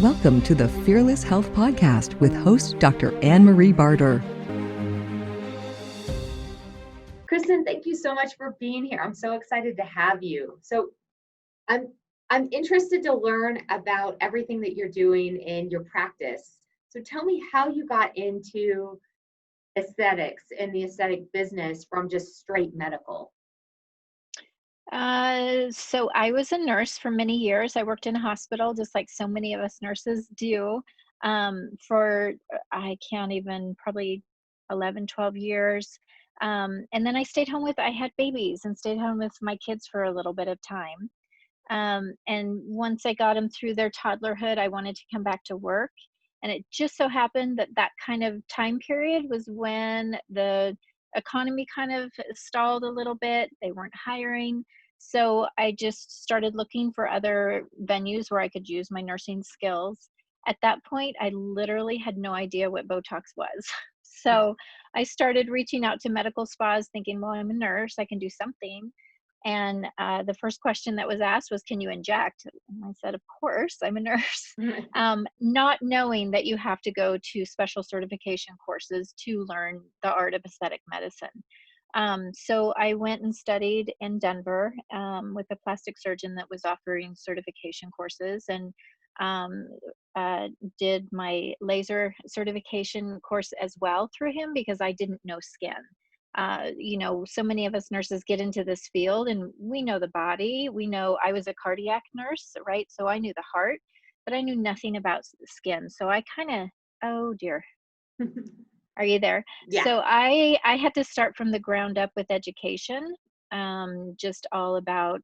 Welcome to the Fearless Health Podcast with host Dr. Anne-Marie Barter. Kristen, thank you so much for being here. I'm so excited to have you. So I'm interested to learn about everything that you're doing in your practice. So tell me how you got into aesthetics and the aesthetic business from just straight medical. So I was a nurse for many years. I worked in a hospital, just like so many of us nurses do, for I can't even, probably 11, 12 years. And then I had babies and stayed home with my kids for a little bit of time. And once I got them through their toddlerhood, I wanted to come back to work. And it just so happened that that kind of time period was when the economy kind of stalled a little bit. They weren't hiring. So I just started looking for other venues where I could use my nursing skills. At that point, I literally had no idea what Botox was. So I started reaching out to medical spas thinking, well, I'm a nurse, I can do something. And the first question that was asked was, can you inject? And I said, of course, I'm a nurse. Not knowing that you have to go to special certification courses to learn the art of aesthetic medicine. So I went and studied in Denver with a plastic surgeon that was offering certification courses, and did my laser certification course as well through him because I didn't know skin. So many of us nurses get into this field and we know the body. We know I was a cardiac nurse, right? So I knew the heart, but I knew nothing about skin. So I kind of, oh dear. Are you there? Yeah. So I had to start from the ground up with education, just all about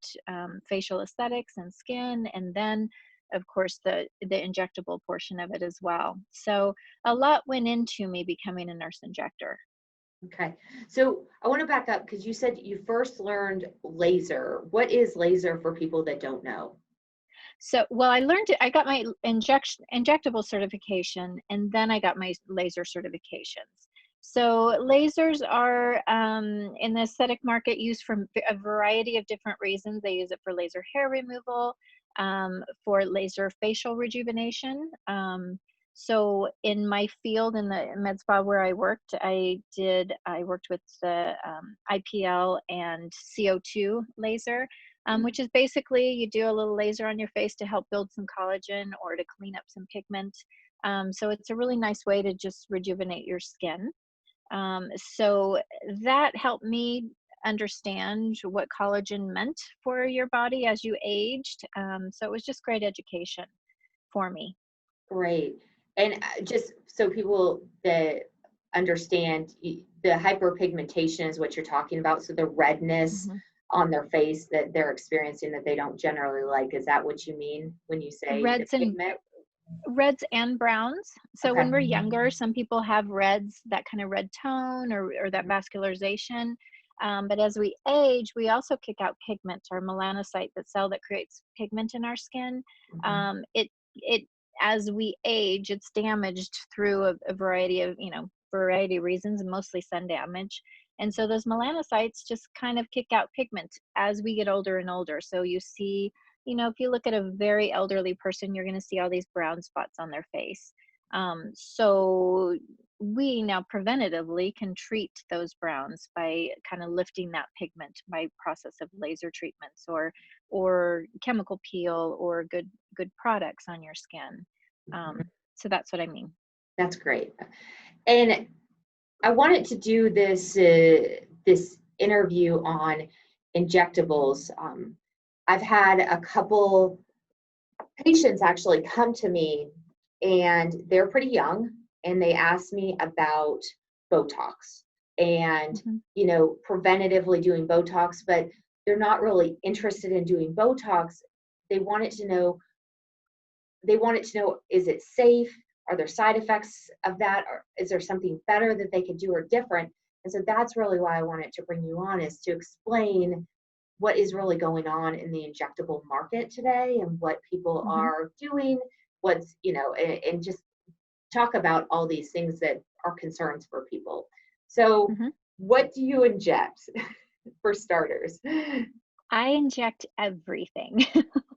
facial aesthetics and skin, and then of course the injectable portion of it as well. So a lot went into me becoming a nurse injector. Okay. So I want to back up because you said you first learned laser. What is laser for people that don't know? So, well, I got my injectable certification, and then I got my laser certifications. So lasers are in the aesthetic market used for a variety of different reasons. They use it for laser hair removal, for laser facial rejuvenation. So in my field, in the med spa where I worked, I worked with the IPL and CO2 laser. Which is basically you do a little laser on your face to help build some collagen or to clean up some pigment. So it's a really nice way to just rejuvenate your skin. So that helped me understand what collagen meant for your body as you aged. So it was just great education for me. Great. And just so people that understand, the hyperpigmentation is what you're talking about. So the redness on their face that they're experiencing that they don't generally like. Is that what you mean when you say reds and browns? So Okay. when we're younger, some people have reds, that kind of red tone or that vascularization. But as we age, we also kick out pigment, or melanocyte, that cell that creates pigment in our skin. As we age, it's damaged through a variety of reasons, and mostly sun damage. And so those melanocytes just kind of kick out pigment as we get older and older. So you see, if you look at a very elderly person, you're going to see all these brown spots on their face. So we now preventatively can treat those browns by kind of lifting that pigment by process of laser treatments or chemical peel or good products on your skin. So that's what I mean. That's great. And I wanted to do this interview on injectables. I've had a couple patients actually come to me, and they're pretty young, and they asked me about Botox and preventatively doing Botox, but they're not really interested in doing Botox. They wanted to know, is it safe? Are there side effects of that? Or is there something better that they could do or different? And so that's really why I wanted to bring you on, is to explain what is really going on in the injectable market today and what people are doing, and just talk about all these things that are concerns for people. So what do you inject for starters? I inject everything.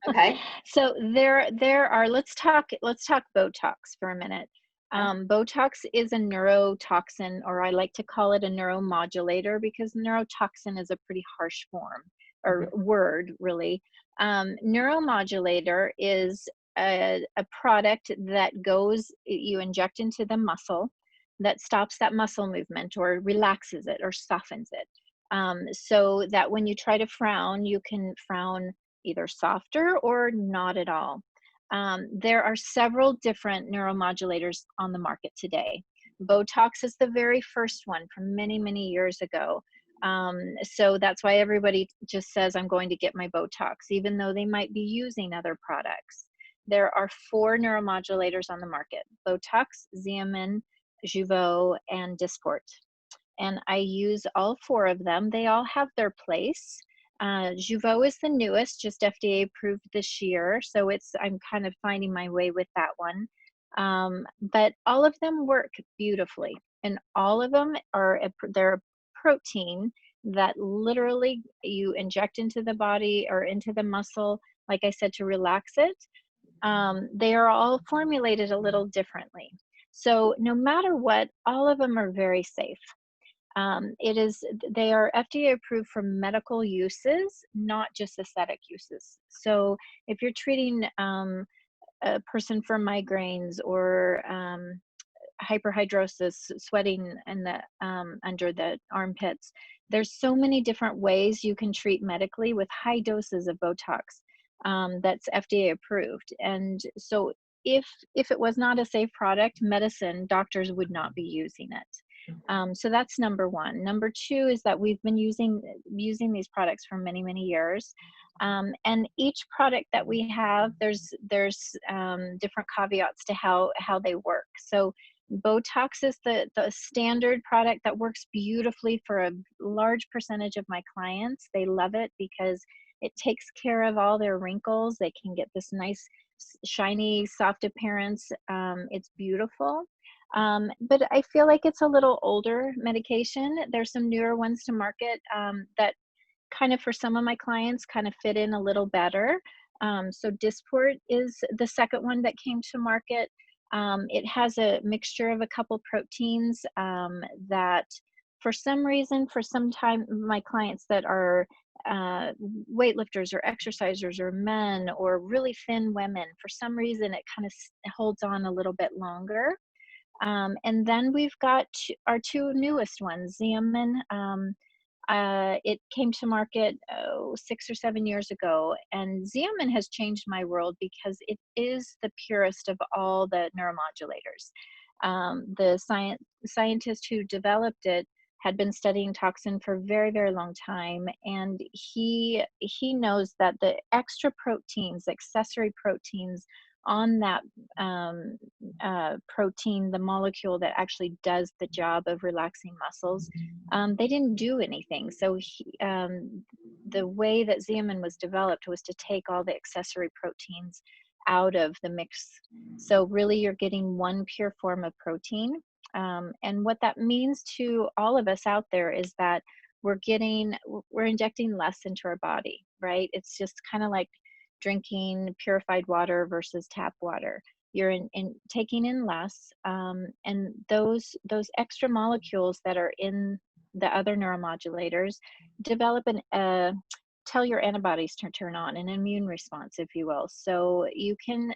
Okay. Okay. So there are, let's talk Botox for a minute. Botox is a neurotoxin, or I like to call it a neuromodulator, because neurotoxin is a pretty harsh form or word, really. Neuromodulator is a product that you inject into the muscle, that stops that muscle movement or relaxes it or softens it, so that when you try to frown, you can frown either softer or not at all. There are several different neuromodulators on the market today. Botox is the very first one from many, many years ago. So that's why everybody just says, I'm going to get my Botox, even though they might be using other products. There are 4 neuromodulators on the market: Botox, Xeomin, Jeuveau, and Dysport. And I use all 4 of them. They all have their place. Jeuveau is the newest, just FDA approved this year, so I'm kind of finding my way with that one. But all of them work beautifully, and all of them they're a protein that literally you inject into the body or into the muscle, like I said, to relax it. They are all formulated a little differently. So no matter what, all of them are very safe. They are FDA approved for medical uses, not just aesthetic uses. So if you're treating a person for migraines or hyperhidrosis, sweating in the under the armpits, there's so many different ways you can treat medically with high doses of Botox that's FDA approved. And so if it was not a safe product, doctors would not be using it. So that's number one. Number two is that we've been using these products for many, many years. And each product that we have, there's different caveats to how they work. So Botox is the standard product that works beautifully for a large percentage of my clients. They love it because it takes care of all their wrinkles. They can get this nice, shiny, soft appearance. It's beautiful. But I feel like it's a little older medication. There's some newer ones to market that kind of, for some of my clients, kind of fit in a little better. So Dysport is the second one that came to market. It has a mixture of a couple proteins that, for some reason, for some time, my clients that are weightlifters or exercisers or men or really thin women, for some reason, it kind of holds on a little bit longer. And then we've got our 2 newest ones, Xeomin. It came to market 6 or 7 years ago, and Xeomin has changed my world because it is the purest of all the neuromodulators. The scientist who developed it had been studying toxin for a very, very long time, and he knows that the extra proteins, accessory proteins on that protein, the molecule that actually does the job of relaxing muscles, they didn't do anything. So the way that Xeomin was developed was to take all the accessory proteins out of the mix. So really you're getting one pure form of protein. And what that means to all of us out there is that we're injecting less into our body, right? It's just kind of like drinking purified water versus tap water. You're taking in less, and those extra molecules that are in the other neuromodulators develop tell your antibodies to turn on, an immune response, if you will. So you can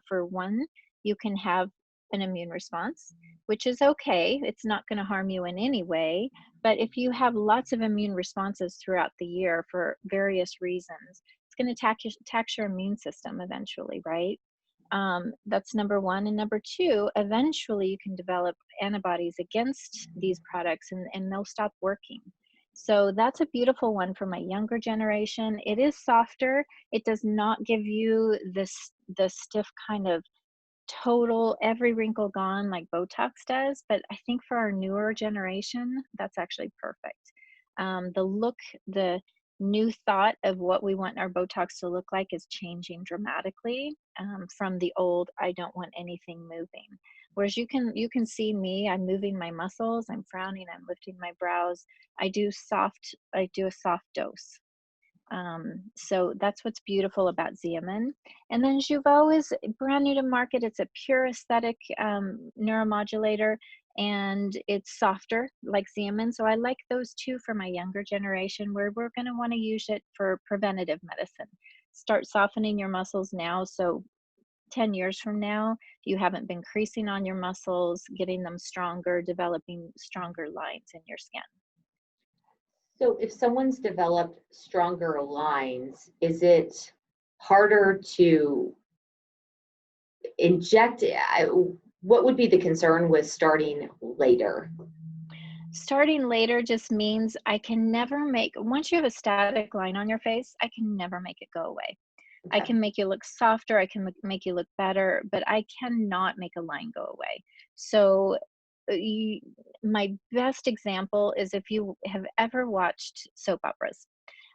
for one, you can have an immune response, which is okay. It's not going to harm you in any way. But if you have lots of immune responses throughout the year for various reasons, it's going to tax your immune system eventually, right? That's number one. And number two, eventually you can develop antibodies against these products, and they'll stop working. So that's a beautiful one for my younger generation. It is softer. It does not give you the stiff kind of total every wrinkle gone like Botox does, but I think for our newer generation, that's actually perfect. The look, the new thought of what we want our Botox to look like is changing dramatically from the old, I don't want anything moving. Whereas you can see me, I'm moving my muscles, I'm frowning, I'm lifting my brows. I do a soft dose. So that's what's beautiful about Xeomin. And then Jeuveau is brand new to market. It's a pure aesthetic neuromodulator, and it's softer like Xeomin. So I like those two for my younger generation, where we're going to want to use it for preventative medicine. Start softening your muscles now, so 10 years from now, you haven't been creasing on your muscles, getting them stronger, developing stronger lines in your skin. So if someone's developed stronger lines, is it harder to inject? What would be the concern with starting later? Starting later just means I can never make, once you have a static line on your face, I can never make it go away. I Okay. can make you look softer, I can make you look better, but I cannot make a line go away. So my best example is if you have ever watched soap operas.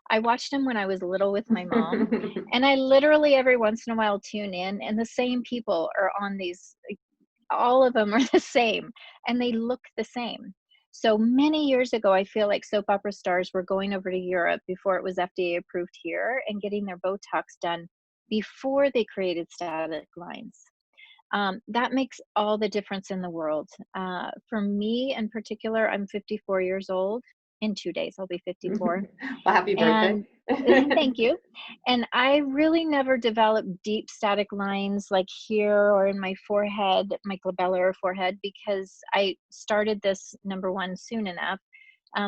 I watched them when I was little with my mom, and I literally every once in a while tune in, and the same people are on these, all of them are the same, and they look the same. So many years ago, I feel like soap opera stars were going over to Europe before it was FDA approved here and getting their Botox done before they created static lines. That makes all the difference in the world. For me in particular, I'm 54 years old. In 2 days, I'll be 54. Well, happy birthday. And thank you. And I really never developed deep static lines like here or in my forehead, my glabellar forehead, because I started this, number one, soon enough.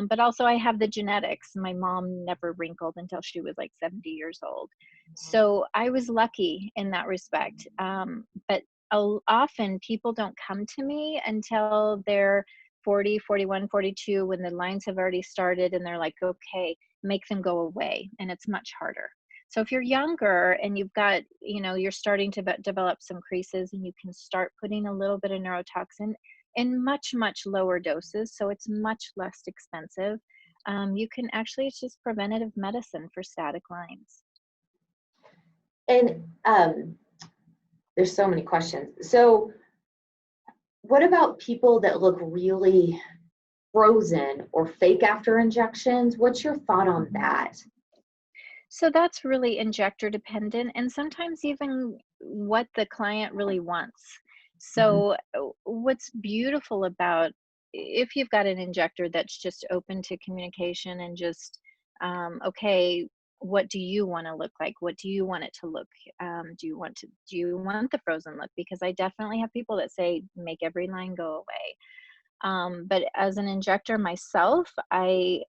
But also I have the genetics. My mom never wrinkled until she was like 70 years old. So I was lucky in that respect. But often people don't come to me until they're 40, 41, 42, when the lines have already started, and they're like, okay, make them go away. And it's much harder. So if you're younger and you've got, you're starting to develop some creases, and you can start putting a little bit of neurotoxin in much, much lower doses, so it's much less expensive. You can actually, it's just preventative medicine for static lines. And there's so many questions. So what about people that look really frozen or fake after injections? What's your thought on that? So that's really injector dependent, and sometimes even what the client really wants. So what's beautiful about, if you've got an injector that's just open to communication and just, okay, what do you want to look like? What do you want it to look? Do you want the frozen look? Because I definitely have people that say, make every line go away. But as an injector myself, I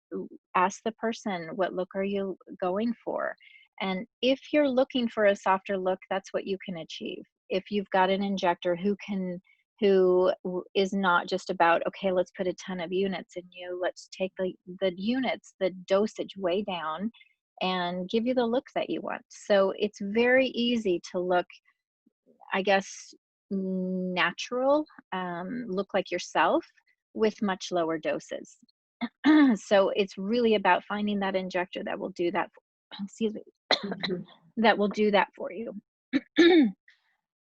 ask the person, what look are you going for? And if you're looking for a softer look, that's what you can achieve. If you've got an injector who is not just about, okay, let's put a ton of units in you, let's take the units, the dosage way down, and give you the look that you want. So it's very easy to look, I guess, natural, look like yourself with much lower doses. So it's really about finding that injector that will do that. Excuse me. That will do that for you.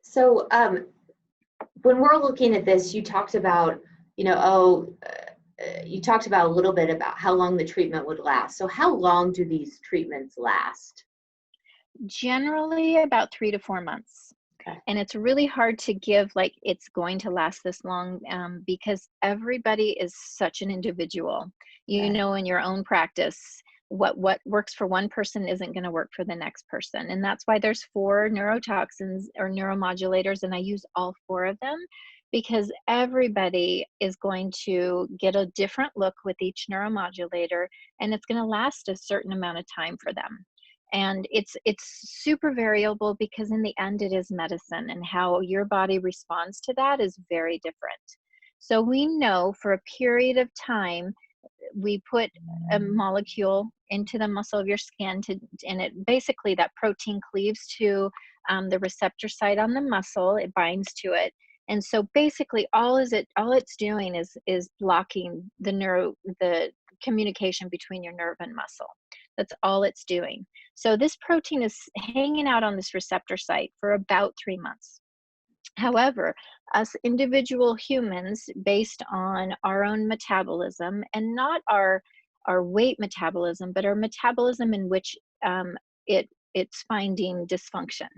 So when we're looking at this, you talked about, you talked about a little bit about how long the treatment would last. So how long do these treatments last? Generally about 3 to 4 months. Okay. And it's really hard to give like it's going to last this long, because everybody is such an individual. In your own practice, what works for one person isn't going to work for the next person. And that's why there's 4 neurotoxins or neuromodulators, and I use all 4 of them, because everybody is going to get a different look with each neuromodulator, and it's going to last a certain amount of time for them. And it's super variable, because in the end it is medicine, and how your body responds to that is very different. So we know for a period of time, we put a molecule into the muscle of your skin and it basically, that protein cleaves to the receptor site on the muscle, it binds to it. And so basically all it's doing is blocking the communication between your nerve and muscle. That's all it's doing. So this protein is hanging out on this receptor site for about 3 months. However, us individual humans, based on our own metabolism and not our our weight metabolism, but our metabolism in which it's finding dysfunction.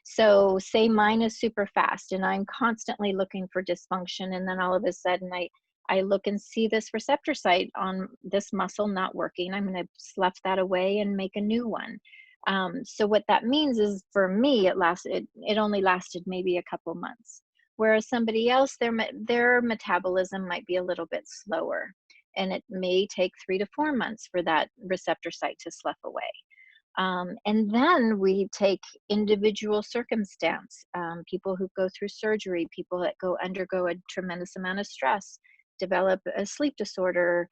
So say mine is super fast and I'm constantly looking for dysfunction, and then all of a sudden I look and see this receptor site on this muscle not working. I'm going to slough that away and make a new one. So what that means is, for me, it only lasted maybe a couple months. Whereas somebody else, their metabolism might be a little bit slower, and it may take 3 to 4 months for that receptor site to slough away. And then we take individual circumstance, people who go through surgery, people that undergo a tremendous amount of stress, develop a sleep disorder,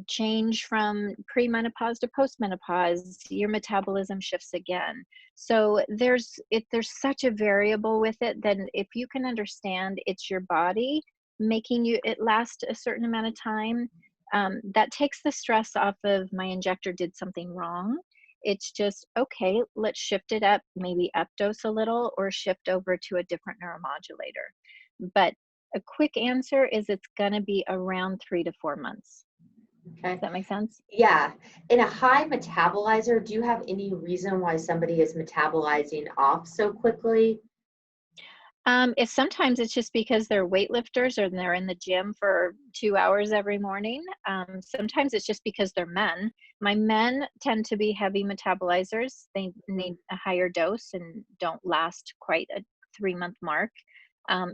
change from premenopause to postmenopause, your metabolism shifts again. So there's such a variable with it that if you can understand it's your body making it last a certain amount of time, that takes the stress off of my injector did something wrong. It's just, okay, let's shift it up, maybe up dose a little or shift over to a different neuromodulator. But a quick answer is it's going to be around 3 to 4 months. Okay. Does that make sense? Yeah. In a high metabolizer, do you have any reason why somebody is metabolizing off so quickly? Sometimes it's just because they're weightlifters or they're in the gym for 2 hours every morning. Sometimes it's just because they're men. My men tend to be heavy metabolizers. They need a higher dose and don't last quite a 3-month mark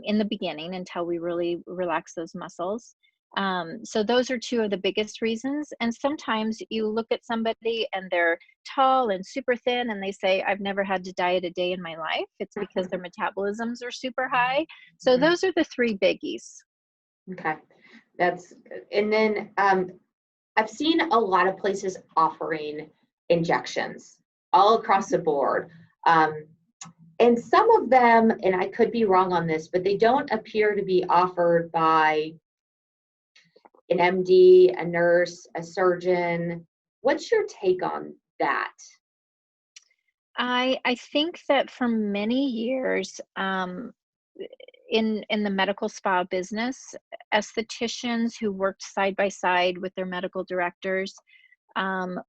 in the beginning until we really relax those muscles. So those are 2 of the biggest reasons. And sometimes you look at somebody and they're tall and super thin and they say, I've never had to diet a day in my life. It's because their metabolisms are super high. So those are the 3 biggies. Okay. That's good. And then I've seen a lot of places offering injections all across the board. And some of them, and I could be wrong on this, but they don't appear to be offered by an MD, a nurse, a surgeon. What's your take on that? I think that for many years, in the medical spa business, estheticians who worked side by side with their medical directors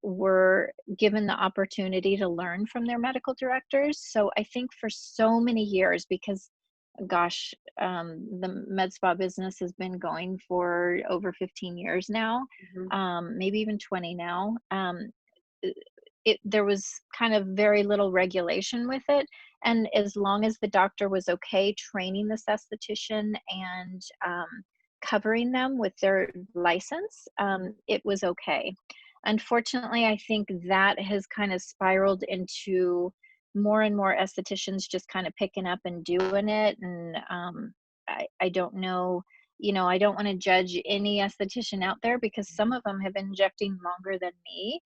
were given the opportunity to learn from their medical directors. So I think for so many years, because gosh, the med spa business has been going for over 15 years now, maybe even 20 now. There was kind of very little regulation with it. And as long as the doctor was okay training this esthetician and covering them with their license, it was okay. Unfortunately, I think that has kind of spiraled into more and more estheticians just kind of picking up and doing it. And I don't know, I don't want to judge any esthetician out there because some of them have been injecting longer than me.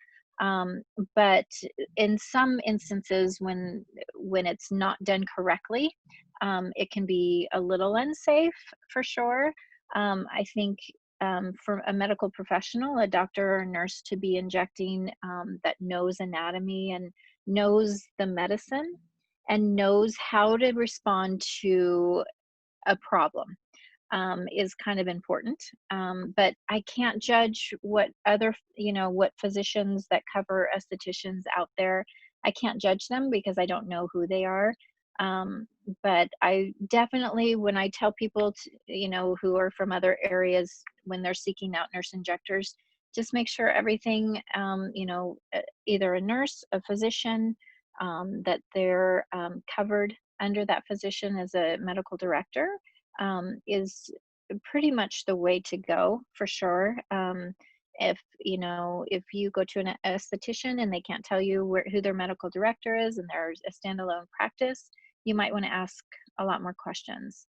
But in some instances, when it's not done correctly, it can be a little unsafe for sure. I think for a medical professional, a doctor or nurse, to be injecting that knows anatomy and knows the medicine and knows how to respond to a problem is kind of important. But I can't judge what other, what physicians that cover estheticians out there. I can't judge them because I don't know who they are. But I definitely, when I tell people, who are from other areas, when they're seeking out nurse injectors, just make sure everything, either a nurse, a physician, that they're covered under that physician as a medical director is pretty much the way to go for sure. If you go to an esthetician and they can't tell you who their medical director is and there's a standalone practice, you might want to ask a lot more questions.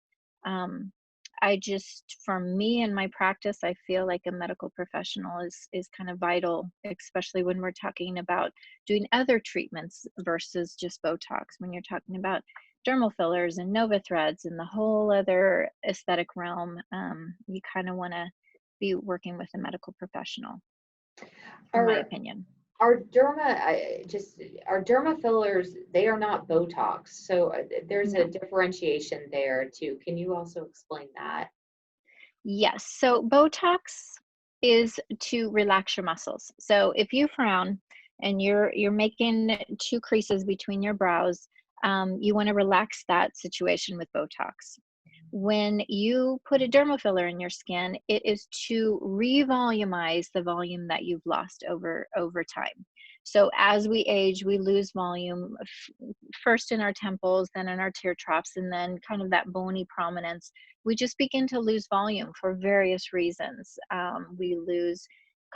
For me and my practice, I feel like a medical professional is kind of vital, especially when we're talking about doing other treatments versus just Botox. When you're talking about dermal fillers and Nova threads and the whole other aesthetic realm, you kind of want to be working with a medical professional, in my opinion. Our derma fillers, they are not Botox. So there's a differentiation there too. Can you also explain that? Yes. So Botox is to relax your muscles. So if you frown and you're making two creases between your brows, you want to relax that situation with Botox. When you put a dermal filler in your skin, it is to revolumize the volume that you've lost over time. So as we age, we lose volume first in our temples, then in our tear troughs, and then kind of that bony prominence. We just begin to lose volume for various reasons. We lose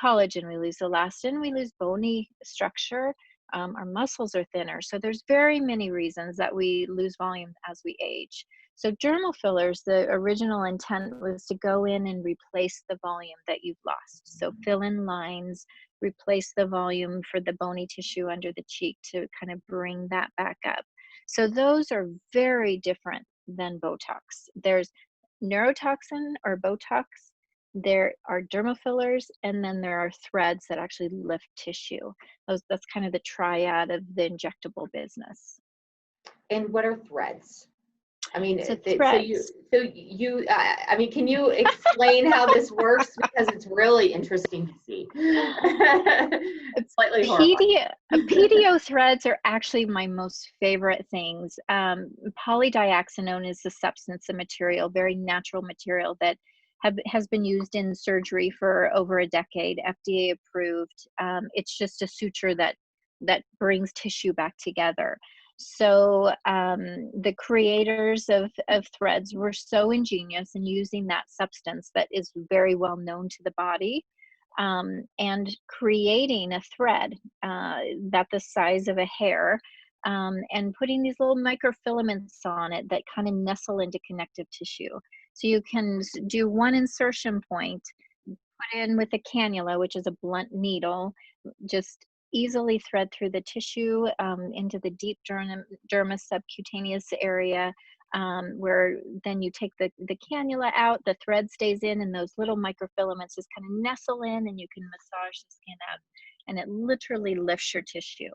collagen, we lose elastin, we lose bony structure. Our muscles are thinner. So there's very many reasons that we lose volume as we age. So dermal fillers, the original intent was to go in and replace the volume that you've lost. So fill in lines, replace the volume for the bony tissue under the cheek to kind of bring that back up. So those are very different than Botox. There's neurotoxin or Botox, there are dermal fillers, and then there are threads that actually lift tissue. That's kind of the triad of the injectable business. And what are threads? I mean, So I mean, can you explain how this works? Because it's really interesting to see. It's slightly horrifying. PDO threads are actually my most favorite things. Polydioxanone is the substance, a material, very natural material that has been used in surgery for over a decade, FDA approved. It's just a suture that brings tissue back together. So the creators of threads were so ingenious in using that substance that is very well known to the body, and creating a thread that the size of a hair, and putting these little microfilaments on it that kind of nestle into connective tissue. So you can do one insertion point, put in with a cannula, which is a blunt needle, just easily thread through the tissue into the deep dermis subcutaneous area, where then you take the cannula out, the thread stays in, and those little microfilaments just kind of nestle in, and you can massage the skin out, and it literally lifts your tissue.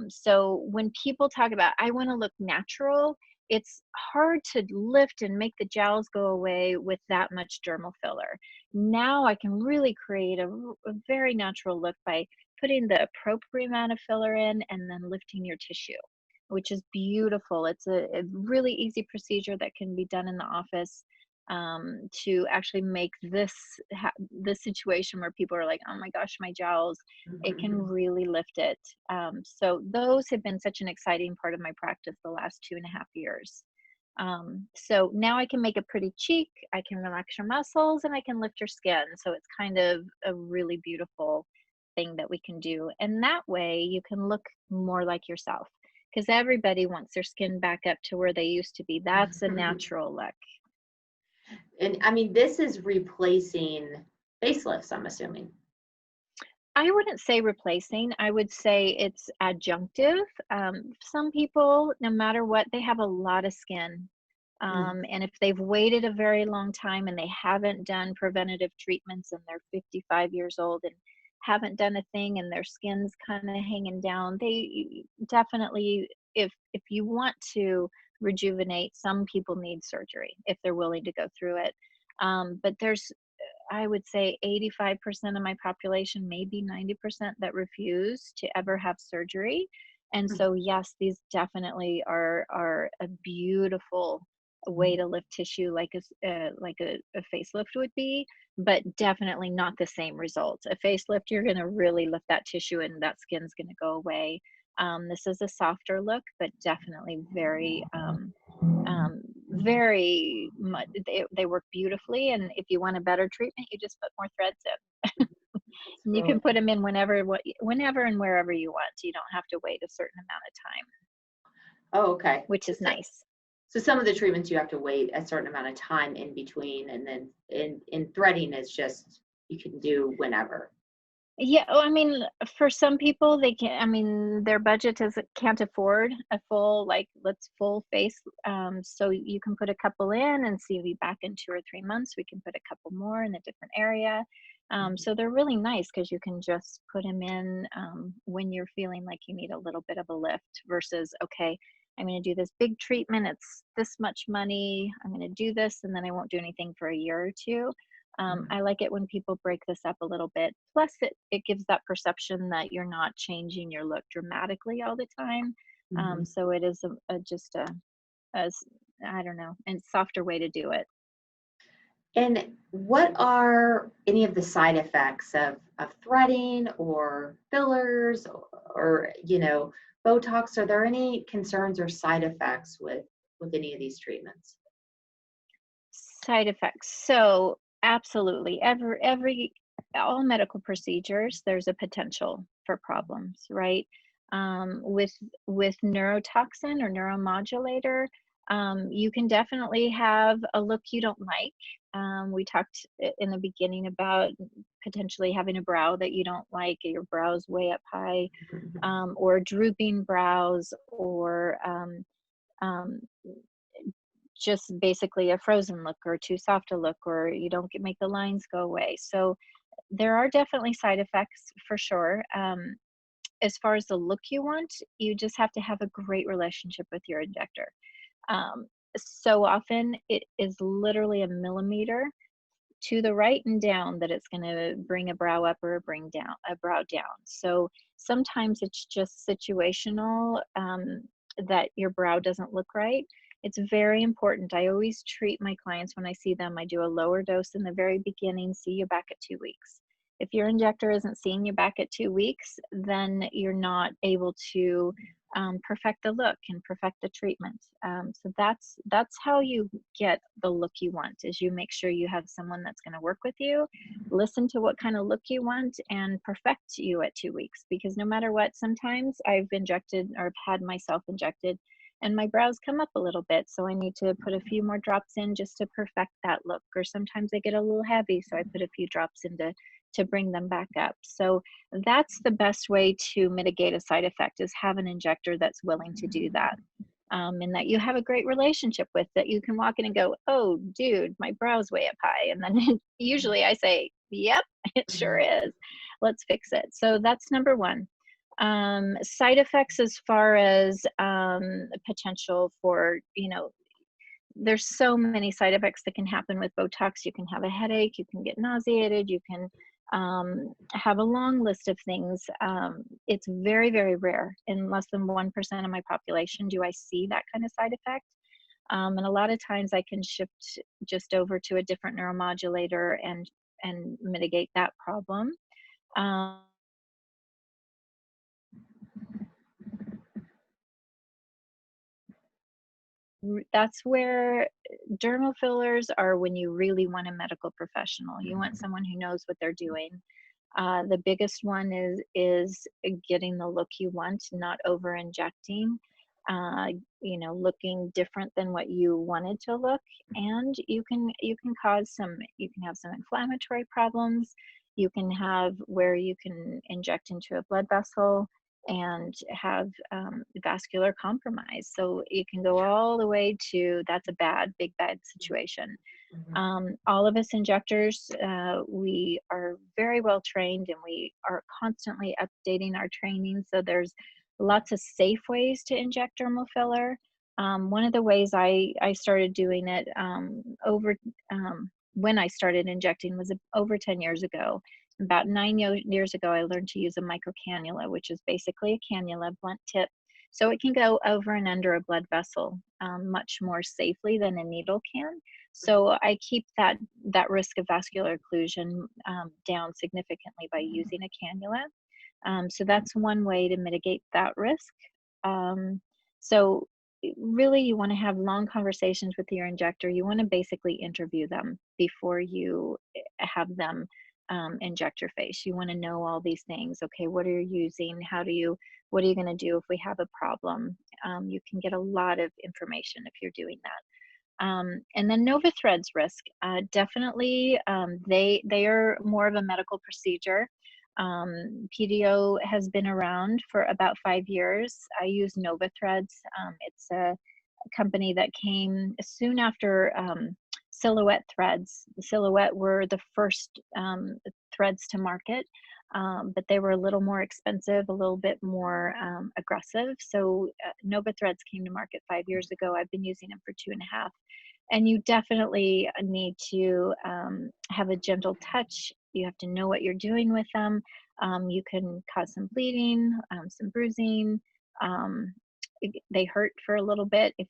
So when people talk about, I want to look natural, it's hard to lift and make the jowls go away with that much dermal filler. Now I can really create a very natural look by putting the appropriate amount of filler in and then lifting your tissue, which is beautiful. It's a really easy procedure that can be done in the office, to actually make this situation where people are like, oh my gosh, my jowls, it can really lift it. So those have been such an exciting part of my practice the last 2.5 years. So now I can make a pretty cheek, I can relax your muscles, and I can lift your skin. So it's kind of a really beautiful thing that we can do. And that way you can look more like yourself, because everybody wants their skin back up to where they used to be. That's a natural look. And I mean, this is replacing facelifts, I'm assuming. I wouldn't say replacing. I would say it's adjunctive. Some people, no matter what, they have a lot of skin. And if they've waited a very long time and they haven't done preventative treatments and they're 55 years old and haven't done a thing and their skin's kind of hanging down, they definitely, if you want to rejuvenate, some people need surgery if they're willing to go through it. But there's, I would say 85% of my population, maybe 90%, that refuse to ever have surgery. And so yes, these definitely are a beautiful way to lift tissue, like a facelift would be, but definitely not the same results. A facelift, you're going to really lift that tissue and that skin's going to go away. This is a softer look, but definitely very very much, they work beautifully. And if you want a better treatment, you just put more threads in. And you can put them in whenever and wherever you want. You don't have to wait a certain amount of time. Oh, okay. Which is nice. So some of the treatments you have to wait a certain amount of time in between, and then in threading, it's just you can do whenever. Yeah, well, I mean, for some people, they can't, I mean, their budget can't afford a full face. So you can put a couple in and see you back in 2 or 3 months. We can put a couple more in a different area. So they're really nice because you can just put them in when you're feeling like you need a little bit of a lift versus, okay, I'm going to do this big treatment. It's this much money. I'm going to do this and then I won't do anything for a year or two. I like it when people break this up a little bit. Plus, it gives that perception that you're not changing your look dramatically all the time. Mhm. So it is just I don't know, and softer way to do it. And what are any of the side effects of threading or fillers or Botox? Are there any concerns or side effects with any of these treatments? Side effects. So absolutely, every all medical procedures, there's a potential for problems, right? With neurotoxin or neuromodulator, you can definitely have a look you don't like. We talked in the beginning about potentially having a brow that you don't like, your brows way up high, Mhm. or drooping brows, or um, just basically a frozen look or too soft a look, or you don't make the lines go away. So there are definitely side effects for sure. As far as the look you want, you just have to have a great relationship with your injector. Um, so often it is literally a millimeter to the right and down that it's going to bring a brow up or bring down a brow down. So sometimes it's just situational, that your brow doesn't look right. It's very important. I always treat my clients when I see them. I do a lower dose in the very beginning, see you back at 2 weeks. If your injector isn't seeing you back at 2 weeks, then you're not able to perfect the look and perfect the treatment. So that's how you get the look you want, is you make sure you have someone that's going to work with you, listen to what kind of look you want, and perfect you at 2 weeks. Because no matter what, sometimes I've injected or had myself injected and my brows come up a little bit, so I need to put a few more drops in just to perfect that look. Or sometimes they get a little heavy, so I put a few drops in to bring them back up. So that's the best way to mitigate a side effect, is have an injector that's willing to do that, and that you have a great relationship with, that you can walk in and go, oh dude, my brow's way up high, and then usually I say, yep, it sure is, let's fix it. So that's number one. Side effects, as far as potential for, there's so many side effects that can happen with Botox. You can have a headache, you can get nauseated, you can have a long list of things. It's very, very rare. In less than 1% of my population do I see that kind of side effect. And a lot of times I can shift just over to a different neuromodulator and mitigate that problem. Um, that's where dermal fillers are, when you really want a medical professional. You want someone who knows what they're doing. The biggest one is getting the look you want, not over injecting, looking different than what you wanted to look. And you can have some inflammatory problems. You can have where you can inject into a blood vessel and have vascular compromise. So you can go all the way to, that's a big bad situation. Mhm. All of us injectors, we are very well trained, and we are constantly updating our training. So there's lots of safe ways to inject dermal filler. One of the ways I started doing it when I started injecting was over 10 years ago. About 9 years ago, I learned to use a micro cannula, which is basically a cannula, blunt tip. So it can go over and under a blood vessel much more safely than a needle can. So I keep that risk of vascular occlusion down significantly by using a cannula. So that's one way to mitigate that risk. Um, so really, you want to have long conversations with your injector. You want to basically interview them before you have them inject your face. You want to know all these things. Okay, what are you using? What are you going to do if we have a problem? You can get a lot of information if you're doing that. And then Nova Threads risk, definitely, they are more of a medical procedure. PDO has been around for about 5 years. I use Nova Threads. It's a company that came soon after Silhouette threads. The Silhouette were the first threads to market. but they were a little more expensive, a little bit more aggressive. So Nova Threads came to market 5 years ago. I've been using them for 2.5. And you definitely need to have a gentle touch. You have to know what you're doing with them. You can cause some bleeding, some bruising. They hurt for a little bit. If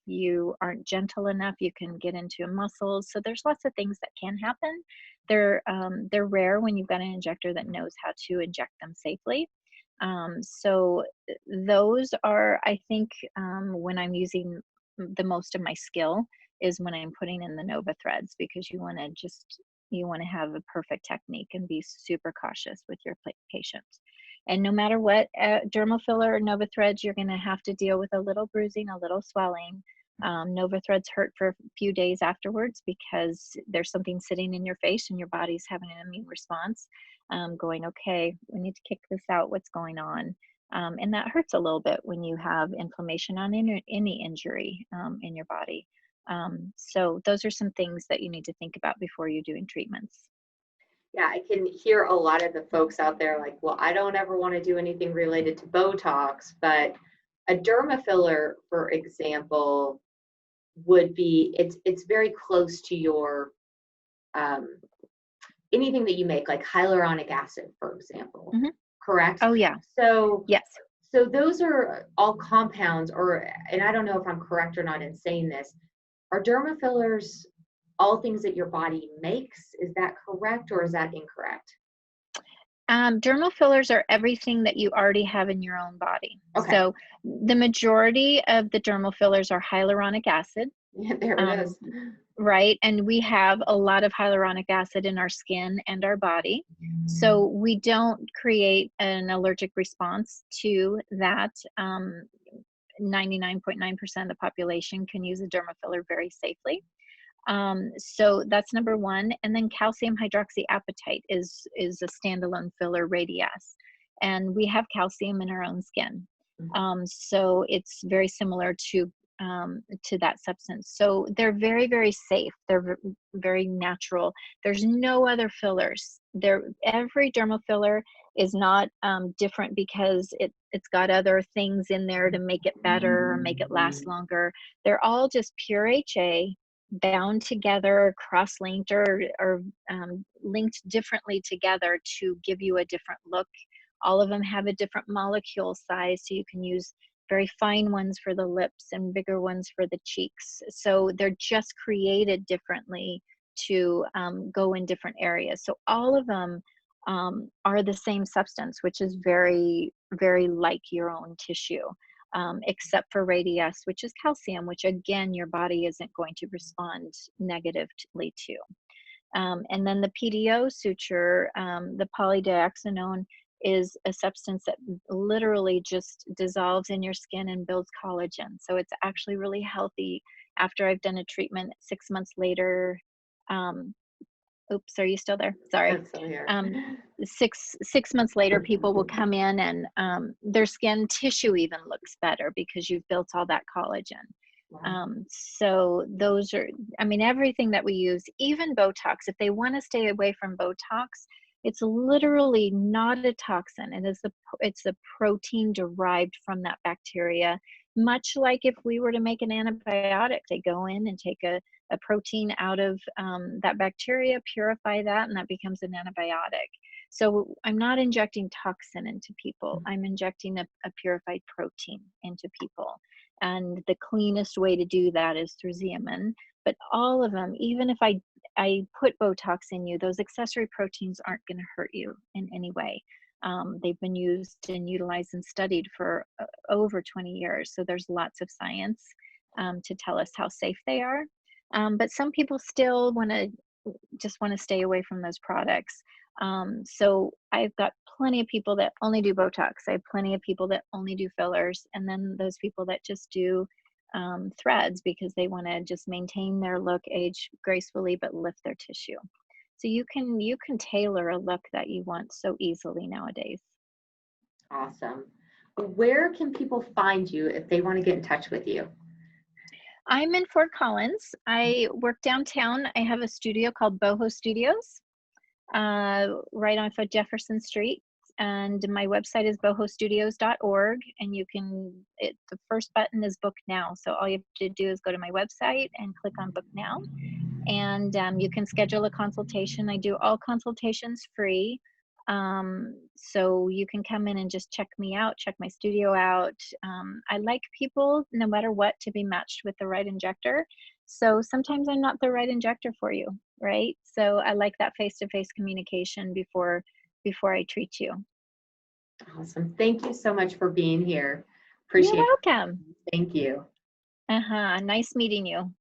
you aren't gentle enough, you can get into muscles. So there's lots of things that can happen. They're rare when you've got an injector that knows how to inject them safely. So those are, I think, when I'm using the most of my skill is when I'm putting in the Nova Threads, because you want to have a perfect technique and be super cautious with your patients. And no matter what dermal filler or Nova Threads, you're going to have to deal with a little bruising, a little swelling. Nova Threads hurt for a few days afterwards because there's something sitting in your face and your body's having an immune response, going, okay, we need to kick this out. What's going on? And that hurts a little bit when you have inflammation on any injury in your body. So those are some things that you need to think about before you're doing treatments. Yeah, I can hear a lot of the folks out there like, well, I don't ever want to do anything related to Botox, but a derma filler, for example, would be, it's very close to your anything that you make, like hyaluronic acid, for example, correct? Oh yeah. So yes. So those are all compounds, and I don't know if I'm correct or not in saying this, are derma fillers all things that your body makes? Is that correct or is that incorrect? Dermal fillers are everything that you already have in your own body. Okay. So the majority of the dermal fillers are hyaluronic acid. Yeah, there it is. Right. And we have a lot of hyaluronic acid in our skin and our body. So we don't create an allergic response to that. 99.9% of the population can use a derma filler very safely. So that's number one. And then calcium hydroxyapatite is a standalone filler radius. And we have calcium in our own skin. So it's very similar to that substance. So they're very, very safe. They're very natural. There's no other fillers. Every dermal filler is not different because it's got other things in there to make it better or make it last longer. They're all just pure HA, bound together, cross-linked or linked differently together to give you a different look. All of them have a different molecule size, so you can use very fine ones for the lips and bigger ones for the cheeks. So they're just created differently to go in different areas. So all of them are the same substance, which is very, very like your own tissue. Except for radius, which is calcium, which again, your body isn't going to respond negatively to. And then the PDO suture, the polydioxanone, is a substance that literally just dissolves in your skin and builds collagen. So it's actually really healthy. After I've done a treatment, 6 months later, oops, are you still there? Sorry. I'm still here. 6 months later, people will come in and their skin tissue even looks better because you've built all that collagen. Wow. So those are, I mean, everything that we use, even Botox, if they want to stay away from Botox, it's literally not a toxin. It's a protein derived from that bacteria, much like if we were to make an antibiotic. They go in and take a protein out of that bacteria, purify that, and that becomes an antibiotic. So I'm not injecting toxin into people. I'm injecting a purified protein into people. And the cleanest way to do that is through Xeomin. But all of them, even if I put Botox in you, those accessory proteins aren't going to hurt you in any way. They've been used and utilized and studied for over 20 years. So there's lots of science to tell us how safe they are. But some people still want to stay away from those products. So I've got plenty of people that only do Botox. I have plenty of people that only do fillers, and then those people that just do threads because they want to just maintain their look, age gracefully, but lift their tissue. So you can tailor a look that you want so easily nowadays. Awesome. Where can people find you if they want to get in touch with you? I'm in Fort Collins. I work downtown. I have a studio called Boho Studios. right off of Jefferson Street. And my website is bohostudios.org, and the first button is book now. So all you have to do is go to my website and click on book now, and you can schedule a consultation. I do all consultations free. So you can come in and just check me out, check my studio out. I like people, no matter what, to be matched with the right injector. So sometimes I'm not the right injector for you, right? So I like that face-to-face communication before I treat you. Awesome. Thank you so much for being here. You're Appreciate it. welcome. Thank you. Nice meeting you.